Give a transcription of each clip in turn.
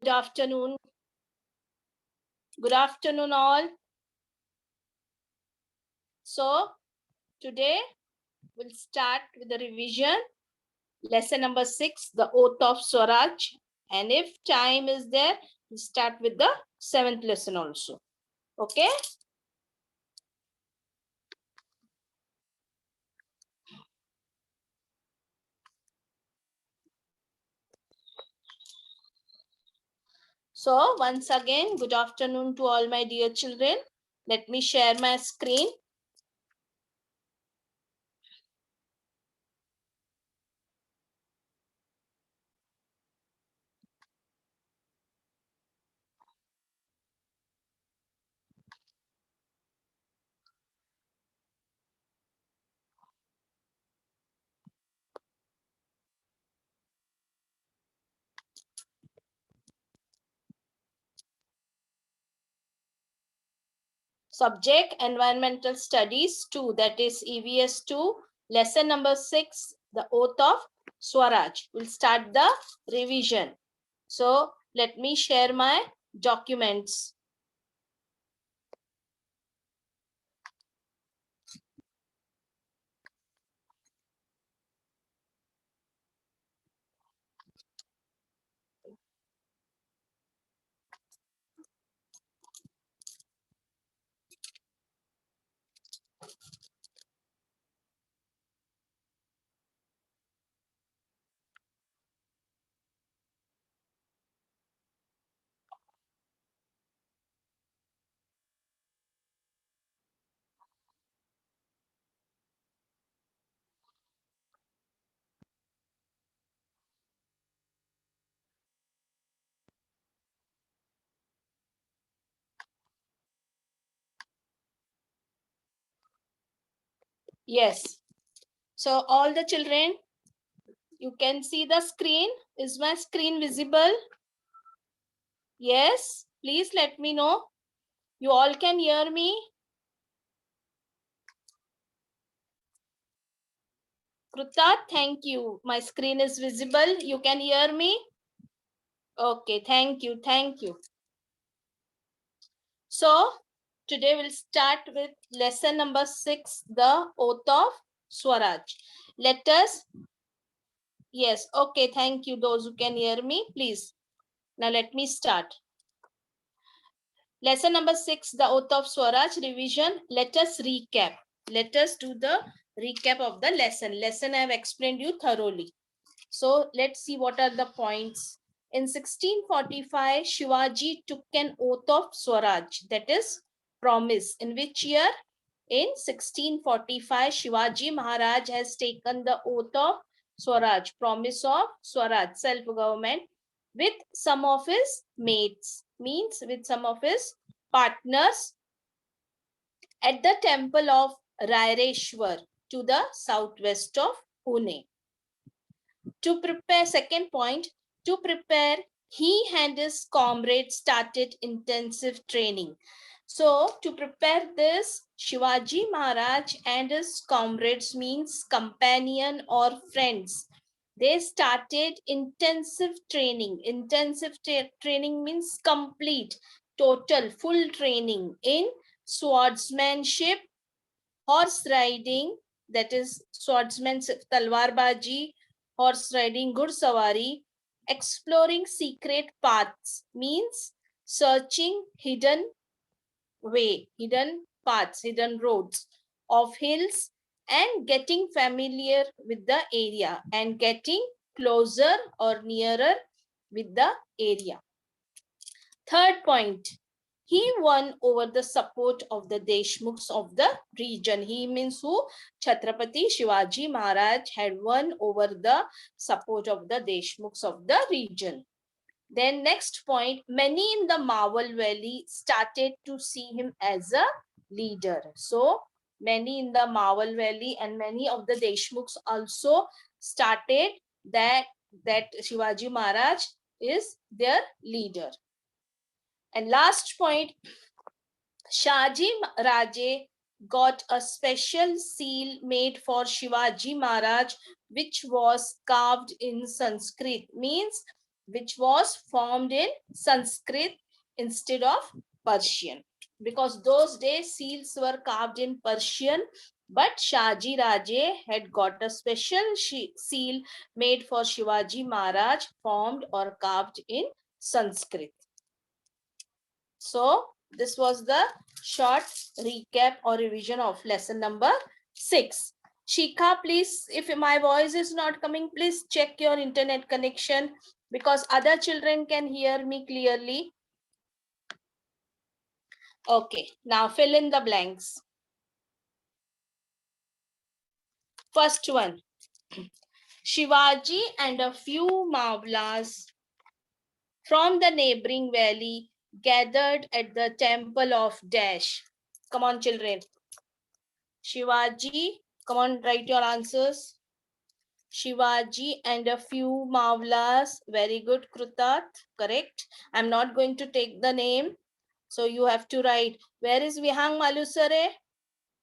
Good afternoon. Good afternoon, all. So, today we'll start with the revision. Lesson number 6, the Oath of Swaraj. And if time is there, we'll start with the 7th lesson also. Okay? So, once again, good afternoon to all my dear children. Let me share my screen. Subject Environmental Studies 2, that is EVS 2, lesson number 6, the Oath of Swaraj. We'll start the revision. So let me share my documents. Yes. So all the children, you can see the screen. Is my screen visible? Yes. Please let me know. You all can hear me? Kruta, thank you. My screen is visible. You can hear me? Okay, thank you. Thank you. So today we'll start with lesson number 6, the Oath of Swaraj. Let us, yes, okay, thank you. Those who can hear me, please. Now let me start. Lesson number 6, the Oath of Swaraj revision. Let us recap. Let us do the recap of the lesson. Lesson I have explained you thoroughly. So let's see what are the points. In 1645, Shivaji took an oath of Swaraj, that is promise. In which year? In 1645, Shivaji Maharaj has taken the oath of Swaraj, promise of Swaraj, self-government, with some of his mates, means with some of his partners, at the temple of Raireshwar to the southwest of Pune. To prepare, second point, to prepare, he and his comrades started intensive training. So to prepare this, Shivaji Maharaj and his comrades, means companion or friends, they started intensive training. Intensive training means complete, total, full training in swordsmanship, horse riding, that is swordsmanship, talwarbaji, horse riding, ghursavari, exploring secret paths, means searching hidden way, hidden paths, hidden roads of hills, and getting familiar with the area and getting closer or nearer with the area. Third point, he won over the support of the Deshmukhs of the region. He means who? Chhatrapati Shivaji Maharaj had won over the support of the Deshmukhs of the region. Then next point, many in the Mawal Valley started to see him as a leader. So many in the Mawal Valley and many of the Deshmukhs also started that Shivaji Maharaj is their leader. And last point, Shaji Raje got a special seal made for Shivaji Maharaj, which was carved in Sanskrit. Means which was formed in Sanskrit instead of Persian. Because those days seals were carved in Persian, but Shaji Raje had got a special seal made for Shivaji Maharaj, formed or carved in Sanskrit. So this was the short recap or revision of lesson number 6. Shikha, please, if my voice is not coming, please check your internet connection because other children can hear me clearly. Okay, now fill in the blanks. First one, Shivaji and a few Mavlas from the neighboring valley gathered at the temple of Dash. Come on, children. Shivaji, come on, write your answers. Shivaji and a few Mavlas. Very good, Krutat. Correct. I'm not going to take the name. So you have to write. Where is Vihang Malusare?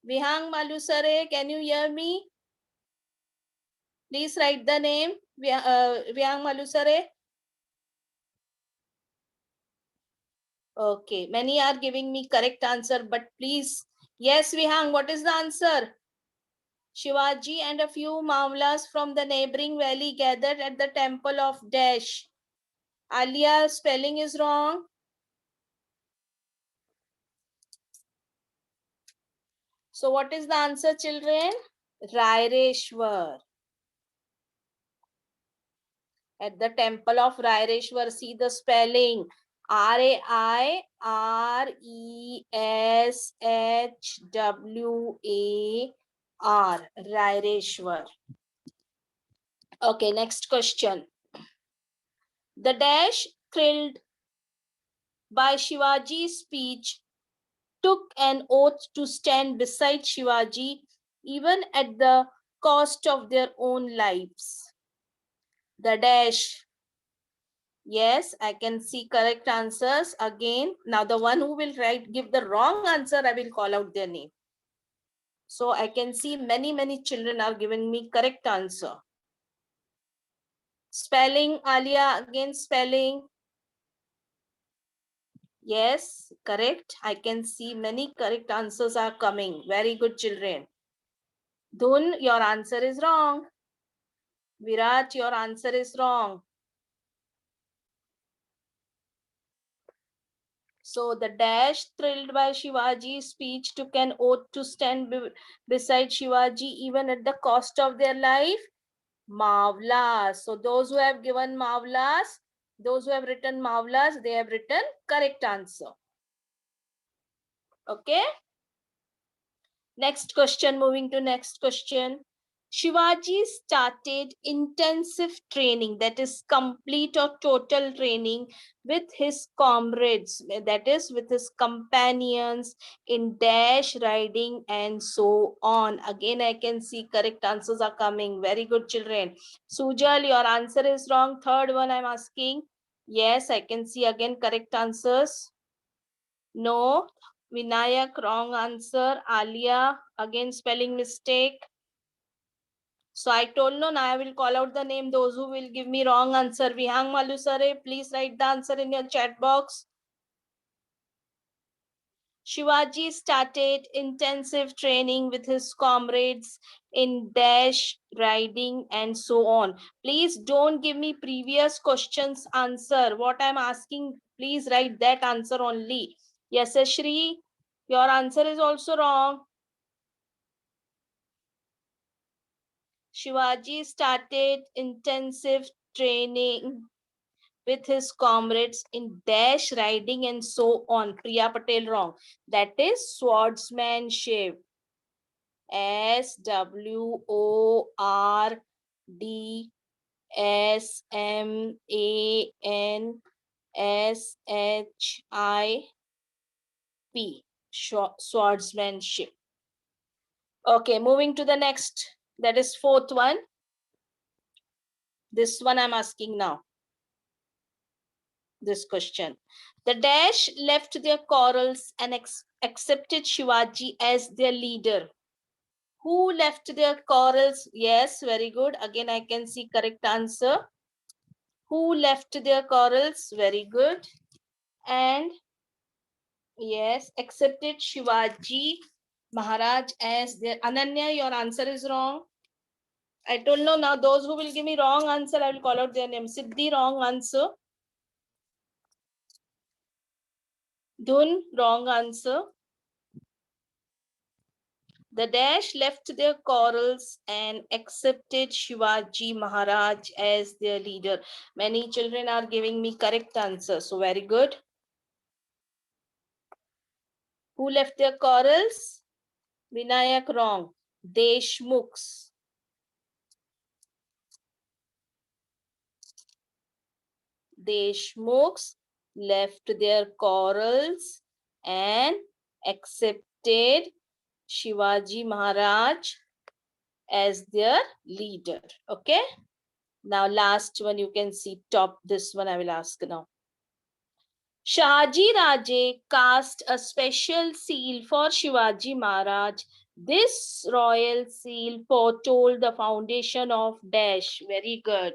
Vihang Malusare, can you hear me? Please write the name. Vihang Malusare. Okay, many are giving me correct answer, but please. Yes, Vihang, what is the answer? Shivaji and a few Mavlas from the neighboring valley gathered at the temple of Dash. Alia, spelling is wrong. So what is the answer, children? Raireshwar. At the temple of Raireshwar, see the spelling. Raireshwar. Raireshwar. Okay, next question. The Dash, thrilled by Shivaji's speech, took an oath to stand beside Shivaji even at the cost of their own lives. The Dash. Yes, I can see correct answers again. Now the one who will give the wrong answer, I will call out their name. So I can see many children are giving me correct answer. Spelling, Alia, again spelling. Yes, correct. I can see many correct answers are coming. Very good, children. Dhun, your answer is wrong. Virat, your answer is wrong. So the Dash, thrilled by Shivaji's speech, took an oath to stand beside Shivaji even at the cost of their life. Mavlas. So those who have given Mavlas, those who have written Mavlas, they have written correct answer. Okay. Next question, moving to next question. Shivaji started intensive training, that is complete or total training, with his comrades, that is with his companions, in dash riding and so on. Again, I can see correct answers are coming. Very good, children. Sujal, your answer is wrong. Third one I'm asking. Yes, I can see again correct answers. No. Vinayak, wrong answer. Alia, again spelling mistake. So I told no, now I will call out the name, those who will give me wrong answer. Vihang Malusare, please write the answer in your chat box. Shivaji started intensive training with his comrades in dash, riding and so on. Please don't give me previous questions answer. What I'm asking, please write that answer only. Yes, Shri, your answer is also wrong. Shivaji started intensive training with his comrades in dash riding and so on. Priya Patel, wrong. That is swordsmanship. SWORDSMANSHIP. Swordsmanship. Okay, moving to the next. That is fourth one. This one I'm asking now. This question. The dash left their quarrels and accepted Shivaji as their leader. Who left their quarrels? Yes, very good. Again, I can see correct answer. Who left their quarrels? Very good. And yes, accepted Shivaji Maharaj as their. Ananya, your answer is wrong. I don't know now. Those who will give me wrong answer, I will call out their name. Siddhi, wrong answer. Dhun, wrong answer. The dash left their quarrels and accepted Shivaji Maharaj as their leader. Many children are giving me correct answers. So very good. Who left their quarrels? Vinayak, wrong. Deshmukhs. Deshmukhs left their quarrels and accepted Shivaji Maharaj as their leader. Okay. Now last one you can see top. This one I will ask now. Shahaji Raje cast a special seal for Shivaji Maharaj. This royal seal foretold the foundation of dash. Very good.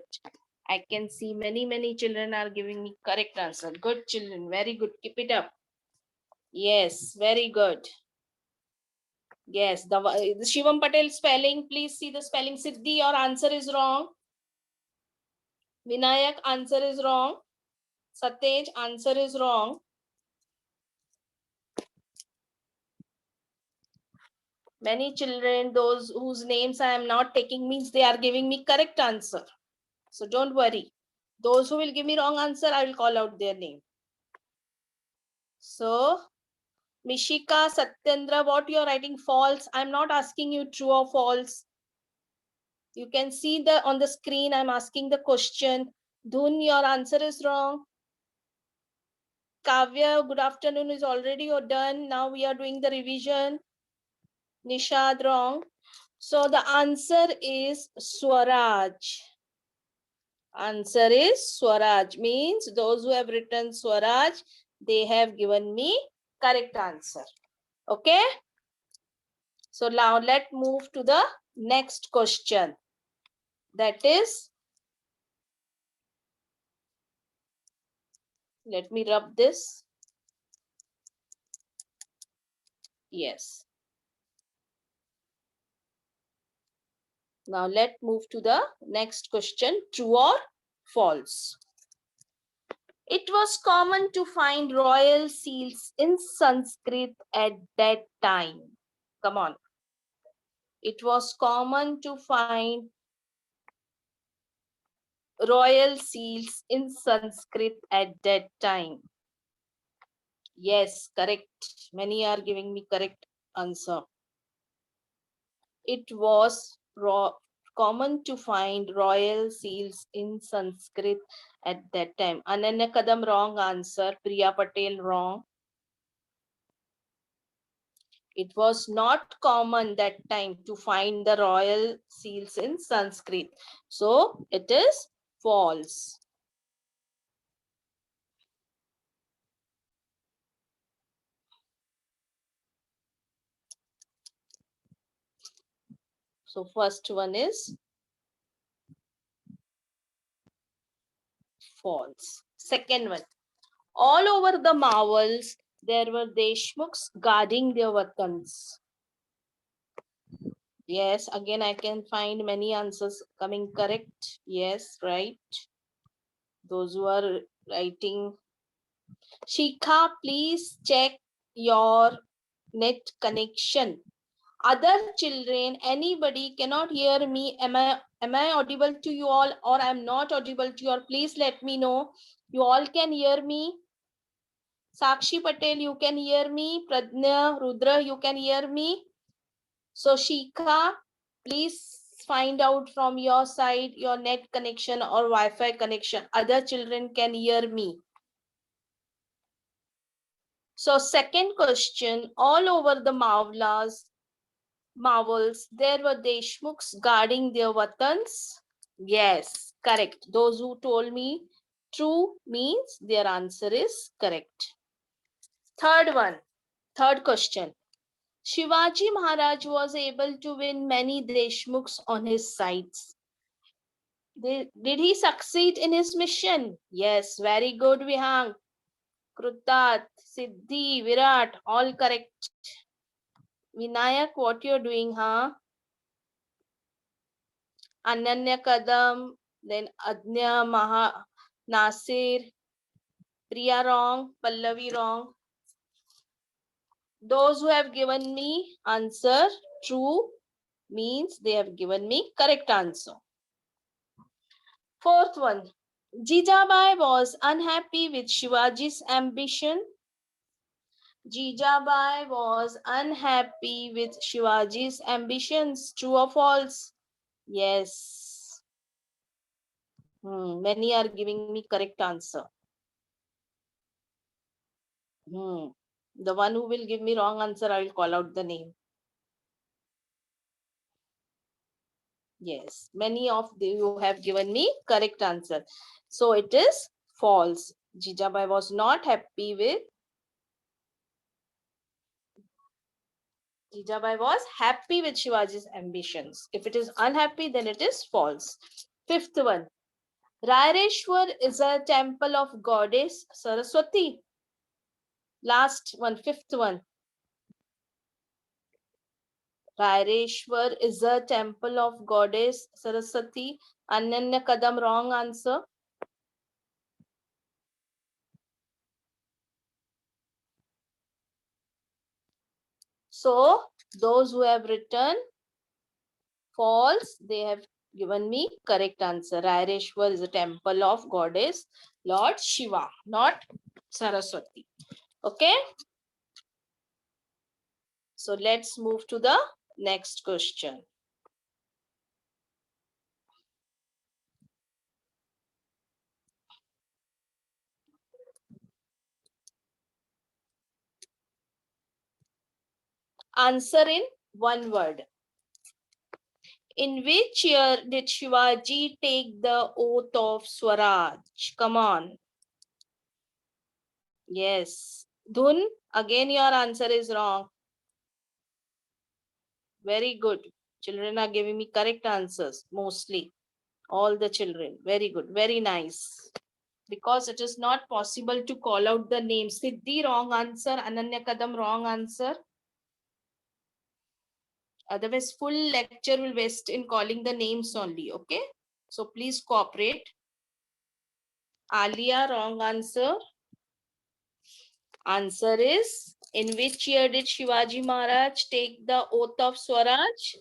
I can see many children are giving me correct answer. Good children. Very good. Keep it up. Yes, very good. Yes, the Shivam Patel spelling. Please see the spelling. Siddhi, your answer is wrong. Vinayak, answer is wrong. Satej, answer is wrong. Many children, those whose names I am not taking, means they are giving me correct answer. So don't worry. Those who will give me wrong answer, I will call out their name. So, Mishika, Satyendra, what you are writing false? I am not asking you true or false. You can see on the screen, I am asking the question. Dhun, your answer is wrong. Kavya, good afternoon is already done. Now we are doing the revision. Nishad, wrong. So the answer is Swaraj. Answer is Swaraj. Means those who have written Swaraj, they have given me correct answer. Okay. So now let's move to the next question. That is, let me rub this. Yes. Now let's move to the next question. True or false? It was common to find royal seals in Sanskrit at that time. Come on. It was common to find royal seals in Sanskrit at that time. Yes, correct. Many are giving me correct answer. It was common to find royal seals in Sanskrit at that time. Ananya Kadam, wrong answer. Priya Patel, wrong. It was not common that time to find the royal seals in Sanskrit. So it is false. So first one is false. Second one, all over the marvels, there were Deshmukhs guarding their watans. Yes, again I can find many answers coming correct. Yes, right. Those who are writing. Shikha, please check your net connection. Other children, anybody cannot hear me. Am I audible to you all, or I'm not audible to you all? Please let me know. You all can hear me. Sakshi Patel, you can hear me. Pradnya, Rudra, you can hear me. So Shikha, please find out from your side your net connection or Wi-Fi connection. Other children can hear me. So second question, all over the marvels, there were Deshmukhs guarding their watans. Yes, correct. Those who told me true means their answer is correct. Third question. Shivaji Maharaj was able to win many Deshmukhs on his sides. Did he succeed in his mission? Yes, very good, Vihang. Krutat, Siddhi, Virat, all correct. Vinayak, what you're doing, huh? Ananya Kadam, then Adnya Maha Nasir, Priya wrong, Pallavi wrong. Those who have given me answer true means they have given me correct answer. Fourth one. Jijabai was unhappy with Shivaji's ambition. Jijabai was unhappy with Shivaji's ambitions. True or false? Yes. Many are giving me correct answer. The one who will give me wrong answer, I will call out the name. Yes, many of you have given me correct answer. So it is false. Jijabai was not happy with. Jijabai was happy with Shivaji's ambitions. If it is unhappy, then it is false. Fifth one. Raireshwar is a temple of goddess Saraswati. Last one, fifth one. Raireshwar is a temple of goddess Saraswati. Ananya Kadam, wrong answer. So those who have written false, they have given me correct answer. Raireshwar is a temple of goddess Lord Shiva, not Saraswati. Okay. So let's move to the next question. Answer in one word. In which year did Shivaji take the oath of Swaraj? Come on. Yes. Dhun, again your answer is wrong. Very good. Children are giving me correct answers, mostly. All the children. Very good. Very nice. Because it is not possible to call out the name. Siddhi, wrong answer. Ananya Kadam, wrong answer. Otherwise, full lecture will waste in calling the names only. Okay. So please cooperate. Alia, wrong answer. Answer is, in which year did Shivaji Maharaj take the oath of Swaraj?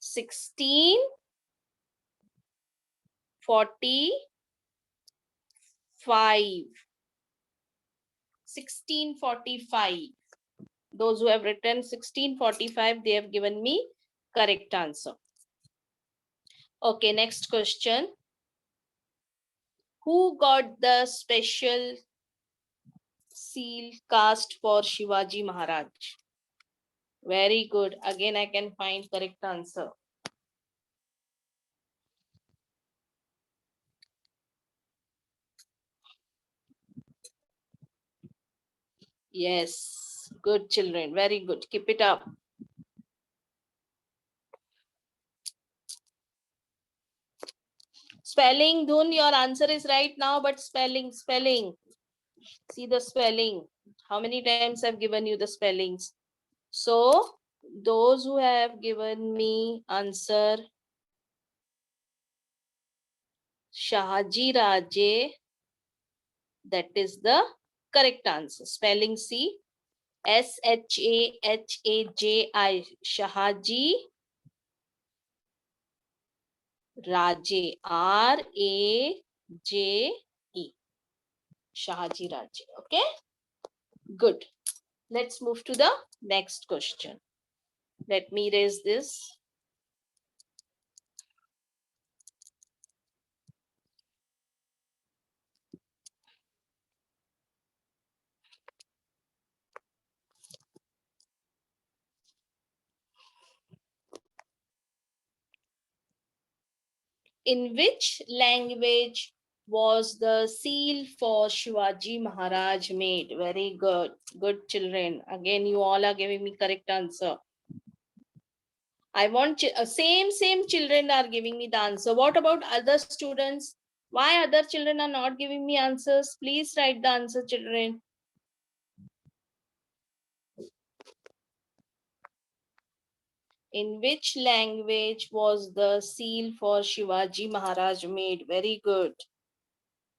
1645. 1645. Those who have written 1645, they have given me correct answer. Okay, next question. Who got the special seal cast for Shivaji Maharaj? Very good. Again, I can find correct answer. Yes, good children. Very good. Keep it up. Spelling, Dhun, your answer is right now, but spelling. See the spelling. How many times I've given you the spellings? So, those who have given me answer Shahaji Raje, that is the correct answer. Spelling C, Shahaji, Shahaji Raje, Raje, Shahaji Raje. Okay, good. Let's move to the next question. Let me raise this. In which language was the seal for Shivaji Maharaj made? Very good. Good children. Again, you all are giving me correct answer. I want same children are giving me the answer. What about other students? Why other children are not giving me answers? Please write the answer, children. In which language was the seal for Shivaji Maharaj made? Very good.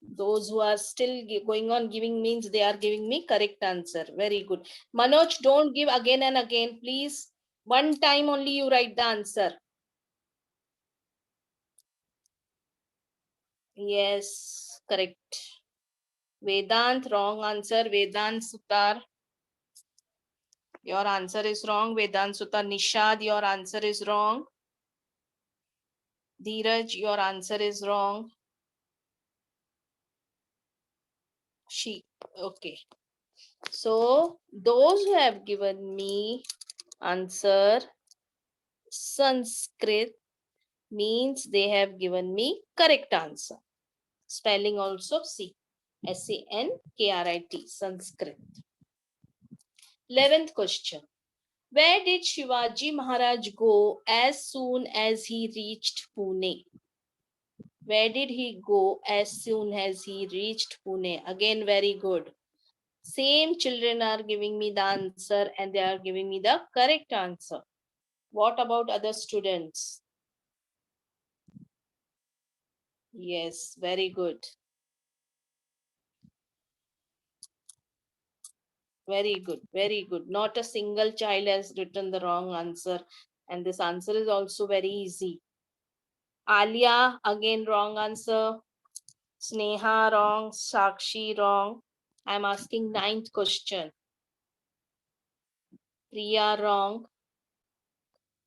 Those who are still going on giving means they are giving me correct answer. Very good. Manoj, don't give again and again, please. One time only you write the answer. Yes, correct. Vedant, wrong answer. Vedant Sutar, your answer is wrong. Vedant Sutar. Nishad, your answer is wrong. Dheeraj, your answer is wrong. She, okay. So, those who have given me answer Sanskrit means they have given me correct answer. Spelling also C. Sankrit, Sanskrit. 11th question. Where did Shivaji Maharaj go as soon as he reached Pune? Where did he go as soon as he reached Pune? Again, very good. Same children are giving me the answer and they are giving me the correct answer. What about other students? Yes, very good. Very good, very good. Not a single child has written the wrong answer. And this answer is also very easy. Alia, again wrong answer. Sneha, wrong. Sakshi, wrong. I'm asking 9th question. Priya, wrong.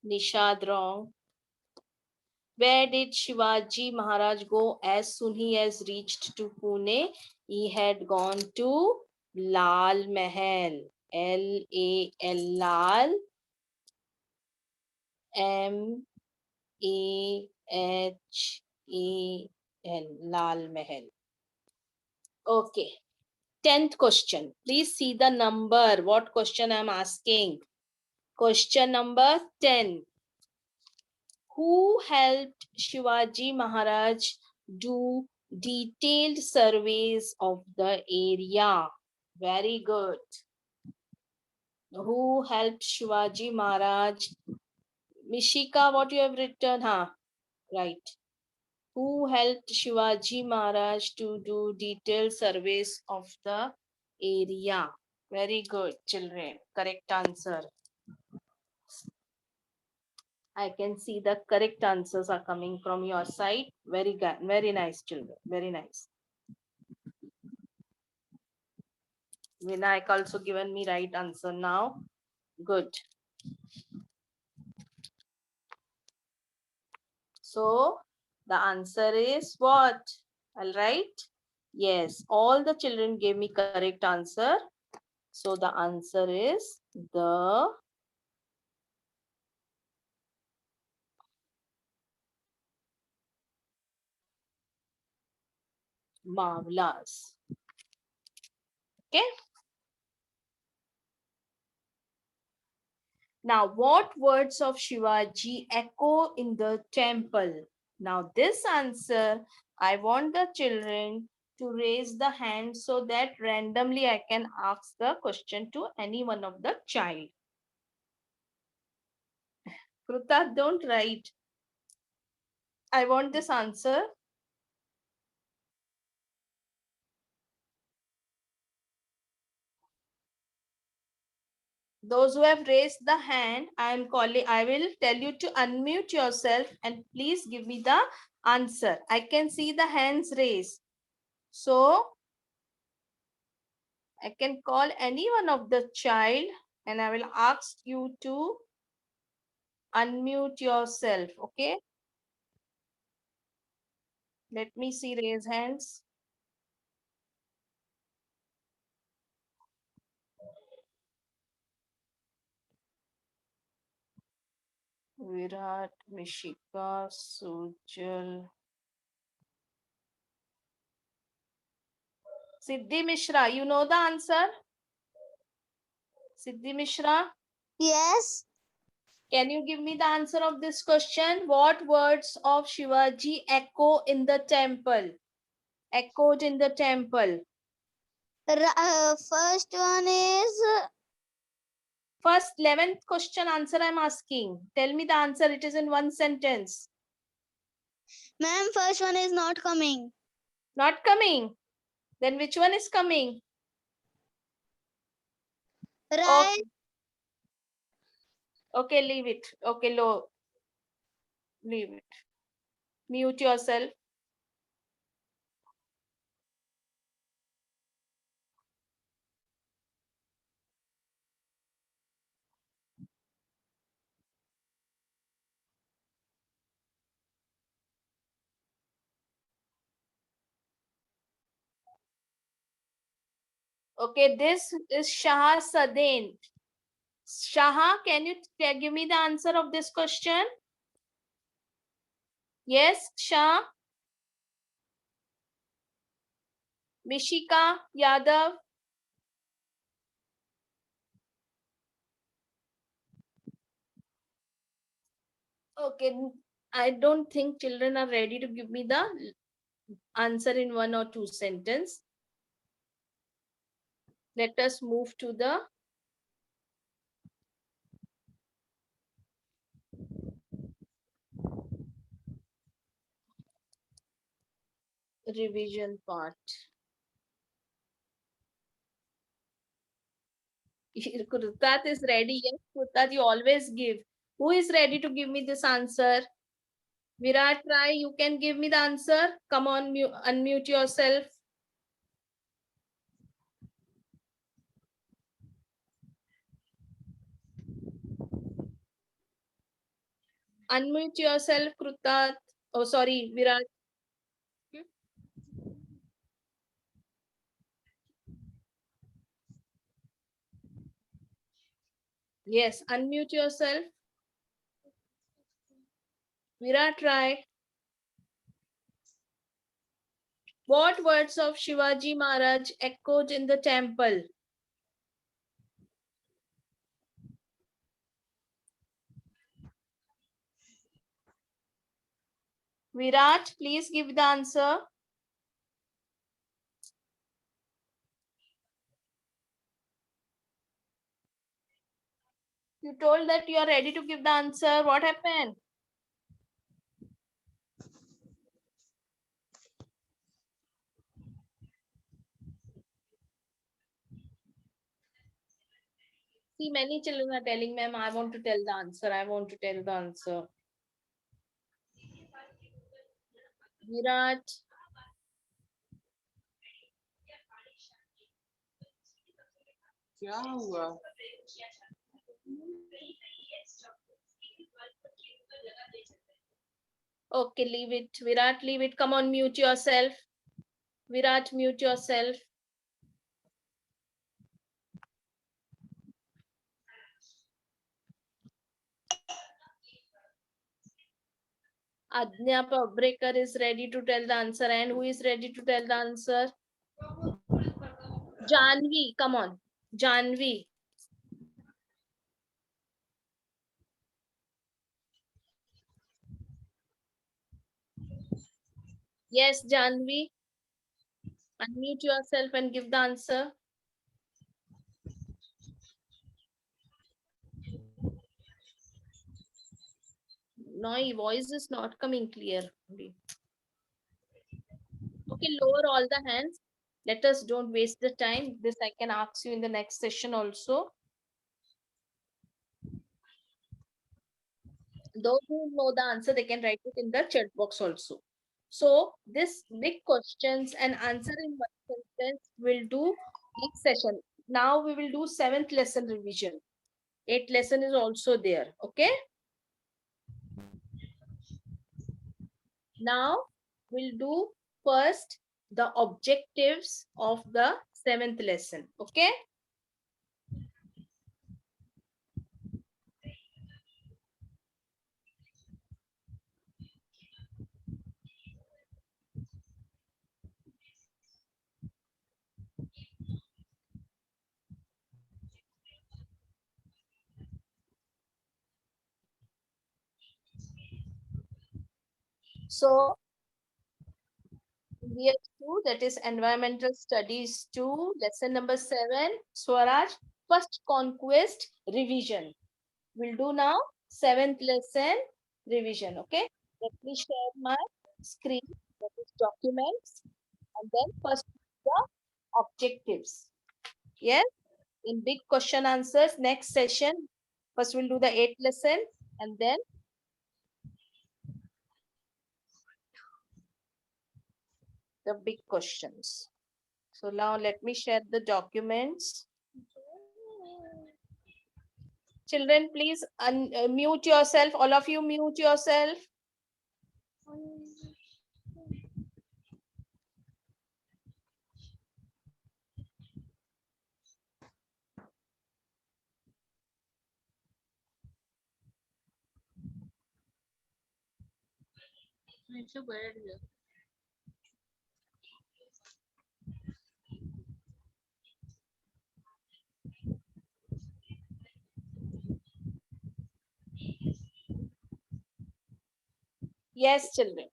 Nishad, wrong. Where did Shivaji Maharaj go as soon he has reached to Pune? He had gone to Lal Mahal. Lal, Lal, M A-H-A-L, Lal Mahal. Okay. 10th question. Please see the number. What question I'm asking? Question number 10. Who helped Shivaji Maharaj do detailed surveys of the area? Very good. Who helped Shivaji Maharaj? Mishika, what you have written? Huh? Right. Who helped Shivaji Maharaj to do detailed surveys of the area? Very good, children. Correct answer. I can see the correct answers are coming from your side. Very good. Very nice, children. Very nice. Vinayak also given me right answer now. Good. So the answer is what? All right. Yes, all the children gave me correct answer. So the answer is the Mavlas. Okay. Now, what words of Shivaji echo in the temple? Now, this answer, I want the children to raise the hand so that randomly I can ask the question to any one of the child. Kruta, don't write. I want this answer. Those who have raised the hand, I am calling. I will tell you to unmute yourself and please give me the answer. I can see the hands raised. So I can call any one of the child and I will ask you to unmute yourself. Okay. Let me see raise hands. Virat, Mishika, Sujal. Siddhi Mishra, you know the answer? Siddhi Mishra? Yes. Can you give me the answer of this question? What words of Shivaji echo in the temple? Echoed in the temple. First one is First 11th question answer I'm asking. Tell me the answer. It is in one sentence. ma'am. First one is not coming. Not coming. Then which one is coming? Right. Okay, leave it. Okay, low. Leave it. Mute yourself. Okay, this is Shah Sadain. Shah, can you give me the answer of this question? Yes, Shah. Mishika Yadav. Okay, I don't think children are ready to give me the answer in one or two sentences. Let us move to the revision part. Kurtat is ready. Yes, Kurtat, you always give. Who is ready to give me this answer? Virat Rai, you can give me the answer. Come on, unmute yourself. Unmute yourself, Kurtat. Oh, sorry, Virat. Yes, unmute yourself. Virat Rai. What words of Shivaji Maharaj echoed in the temple? Virat, please give the answer. You told that you are ready to give the answer. What happened? See, many children are telling, ma'am, I want to tell the answer. I want to tell the answer. Virat. क्या हुआ? Okay, leave it. Virat, leave it. Come on, mute yourself. Virat, mute yourself. Adnya Pabrekar is ready to tell the answer. And who is ready to tell the answer? Janvi, come on. Janvi. Yes, Janvi. Unmute yourself and give the answer. No, your voice is not coming clear. Okay, lower all the hands. Let us don't waste the time. This I can ask you in the next session also. Those who know the answer, they can write it in the chat box also. So this big questions and answer in one sentence will do next session. Now we will do 7th lesson revision. 8th lesson is also there. Okay. Now we'll do first the objectives of the 7th lesson. Okay. So year 2, that is environmental studies 2, lesson number 7, Swaraj, first conquest revision. We'll do now 7th lesson revision. Okay, let me share my screen, that is documents, and then first the objectives. Yes, in big question answers next session. First we'll do the 8th lesson and then the big questions. So now let me share the documents. Children, please mute yourself. All of you mute yourself. Yes, children.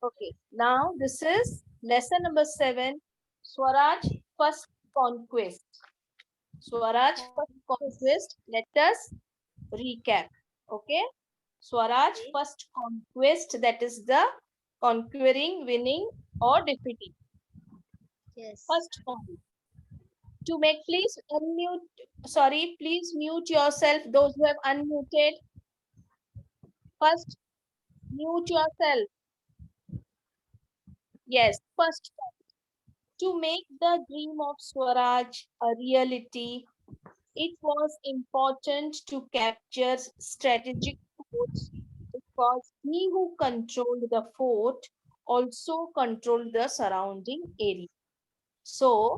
Okay, now this is lesson number 7, Swaraj first conquest. Swaraj first conquest. Let us recap. Okay, Swaraj first conquest, that is the conquering, winning, or defeating. Yes. First point. To make, please unmute. Sorry, please mute yourself. Those who have unmuted, first mute yourself. Yes, first point. To make the dream of Swaraj a reality, it was important to capture strategic forts because he who controlled the fort also controlled the surrounding area. So,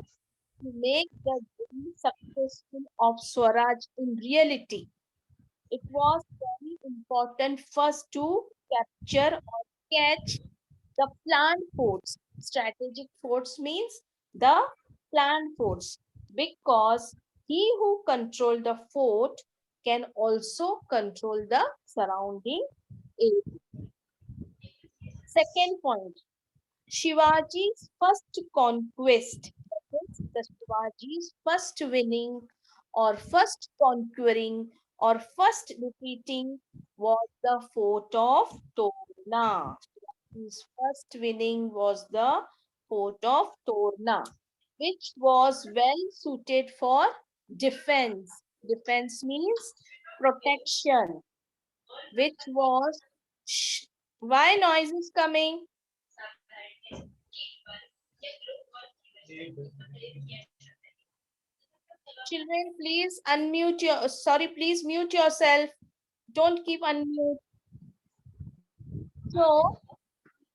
to make the dream successful of Swaraj in reality, it was very important first to capture or catch the planned forts. Strategic forts means the planned forts, because he who controls the fort can also control the surrounding area. Second point, Shivaji's first conquest, that is the Shivaji's first winning or first conquering or first defeating was the fort of Torna. His first winning was the fort of Torna, which was well suited for defense. Defense means protection, which was. Why noise is coming? Children, please unmute your. Sorry, please mute yourself. Don't keep unmute. So,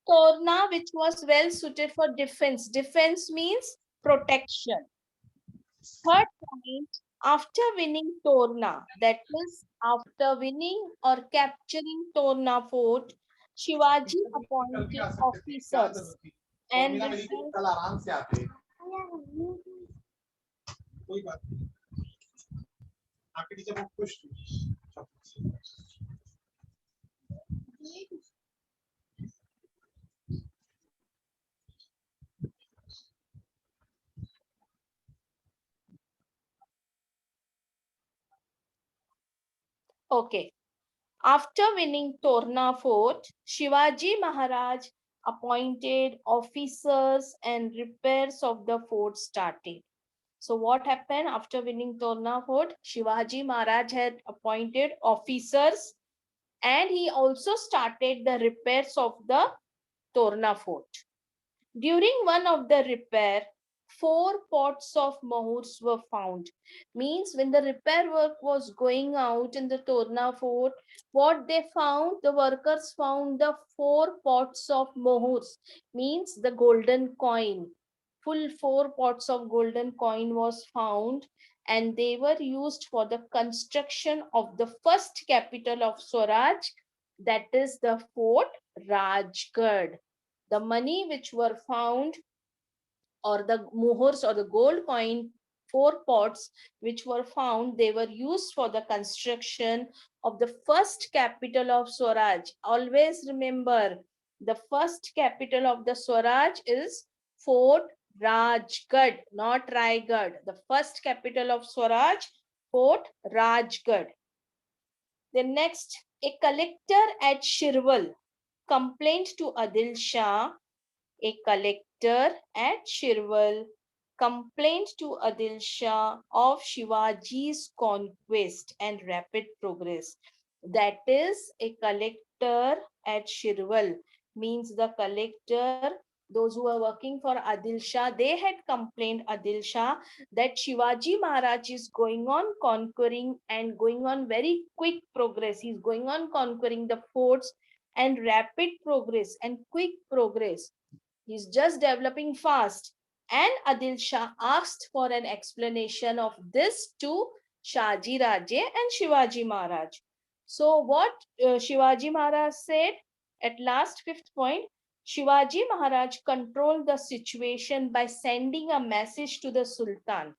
Torna, which was well suited for defense. Defense means protection. Third point, after winning Torna, that is, after winning or capturing Torna fort, Shivaji appointed officers and okay. After winning Torna fort, Shivaji Maharaj appointed officers and repairs of the fort started. So what happened after winning Torna fort? Shivaji Maharaj had appointed officers and he also started the repairs of the Torna fort. During one of the repair, 4 pots of mohurs were found. Means when the repair work was going out in the Torna fort, what they found, the workers found the 4 pots of mohurs, means the golden coin. Full 4 pots of golden coin was found and they were used for the construction of the first capital of Swaraj, That is the Fort Rajgarh. The money which were found, or the mohurs or the gold coin, 4 pots which were found, they were used for the construction of the first capital of Swaraj. Always remember, the first capital of the Swaraj is Fort Rajgarh, not Raigad. The first capital of Swaraj, Fort Rajgarh. Then next, a collector at Shirwal complained to Adil Shah. A collector at Shirwal complained to Adil Shah of Shivaji's conquest and rapid progress. That is, a collector at Shirwal means the collector, those who are working for Adil Shah, they had complained Adil Shah that Shivaji Maharaj is going on conquering and going on very quick progress. He's going on conquering the forts and rapid progress and quick progress. He's just developing fast. And Adil Shah asked for an explanation of this to Shaji Raje and Shivaji Maharaj. So what Shivaji Maharaj said at last, fifth point, Shivaji Maharaj controlled the situation by sending a message to the Sultan.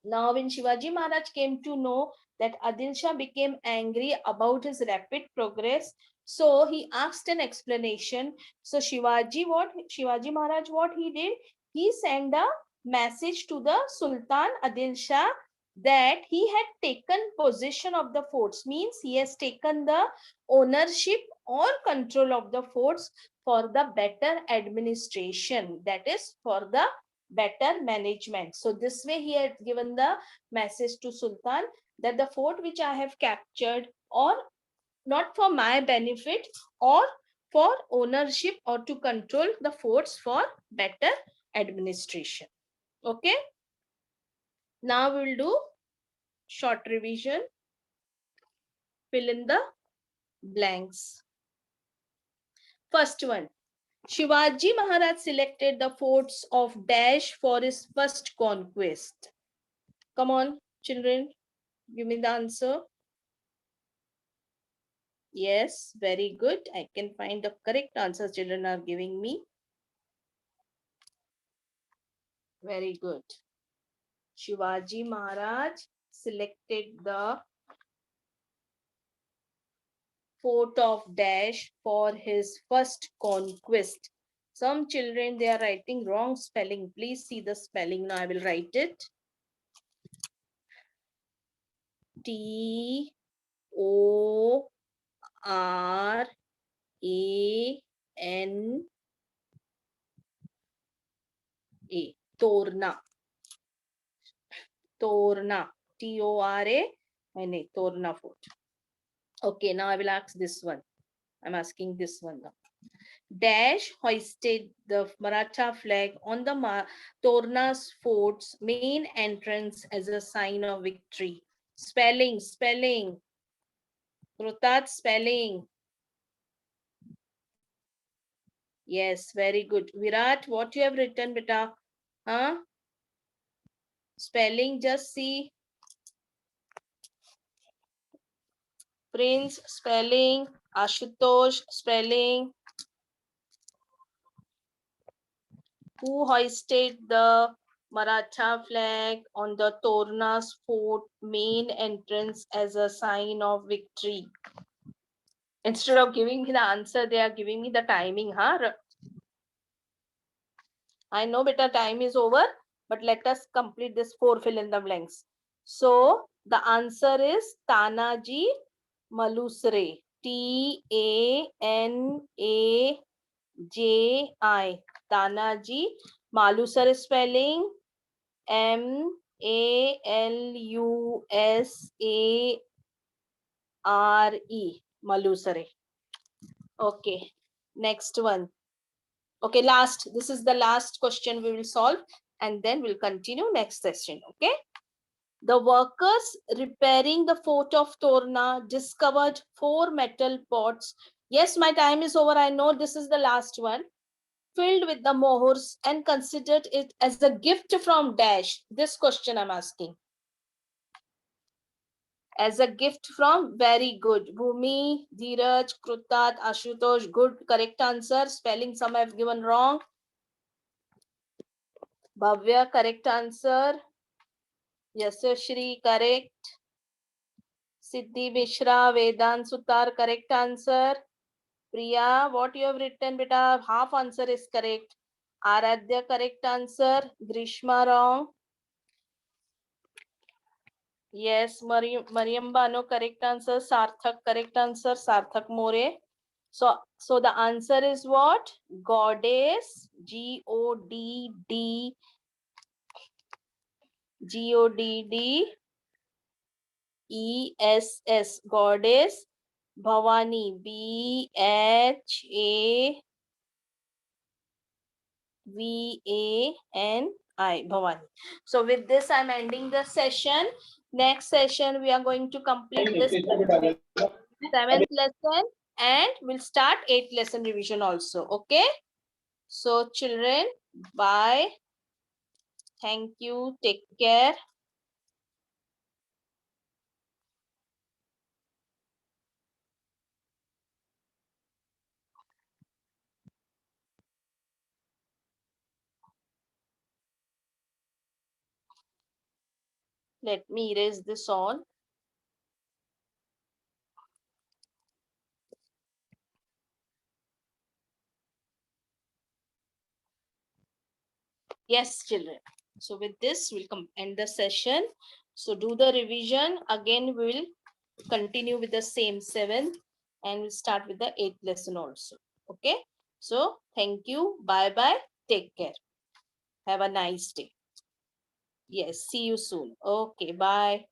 Now, when Shivaji Maharaj came to know that Adil Shah became angry about his rapid progress, so he asked an explanation. So Shivaji Maharaj, what he did, he sent a message to the Sultan Adil Shah that he had taken possession of the forts, means he has taken the ownership or control of the forts for the better administration, that is for the better management. So this way he had given the message to Sultan that the fort which I have captured, or not for my benefit, or for ownership or to control the forts for better administration. Okay. Now we will do short revision. Fill in the blanks. First one. Shivaji Maharaj selected the forts of Dash for his first conquest. Come on, children, give me the answer. Yes, very good. I can find the correct answers children are giving me. Very good. Shivaji Maharaj selected the fort of Dash for his first conquest. Some children, they are writing wrong spelling. Please see the spelling. Now I will write it. T O R A N A. Torna. Torna. T-O-R-A. Torna fort. Okay, now I will ask this one. I'm asking this one now. Dash hoisted the Maratha flag on the Torna's fort's main entrance as a sign of victory. Spelling, spelling. Krutat spelling. Yes, very good. Virat, what you have written, beta? Huh? Spelling, just see. Prince, spelling. Ashutosh, spelling. Who hoisted the Maratha flag on the Torna's fort main entrance as a sign of victory? Instead of giving me the answer, they are giving me the timing, huh? I know better time is over, but let us complete this 4 fill in the blanks. So the answer is Tanaji Malusre. T-A-N-A-J-I. Tanaji. Malusre spelling M-A-L-U-S-A-R-E. Malusre. Okay. Next one. Okay, last. This is the last question we will solve, and then we'll continue next session. Okay. The workers repairing the fort of Torna discovered 4 metal pots. Yes, my time is over. I know this is the last one. Filled with the mohurs and considered it as a gift from Dash. This question I'm asking. As a gift from, very good. Bhumi, Dheeraj, Krutat, Ashutosh, good. Correct answer. Spelling some have given wrong. Bhavya, correct answer. Yashashri, correct. Siddhi Mishra, Vedant Sutar, correct answer. Priya, what you have written, beta? Half answer is correct. Aradhya, correct answer. Grishma, wrong. Yes, Mariam Bano, correct answer. Sarthak, correct answer. Sarthak More. So the answer is what? Goddess, Goddess, Goddess, Goddess, Bhavani, Bhavani. So with this, I'm ending the session. Next session, we are going to complete this seventh lesson and we'll start 8th lesson revision also. Okay. So children, bye. Thank you. Take care. Let me erase this all. Yes, children. So with this, we'll end the session. So do the revision. Again, we will continue with the same 7th and we'll start with the 8th lesson also. Okay. So thank you. Bye-bye. Take care. Have a nice day. Yes. See you soon. Okay. Bye.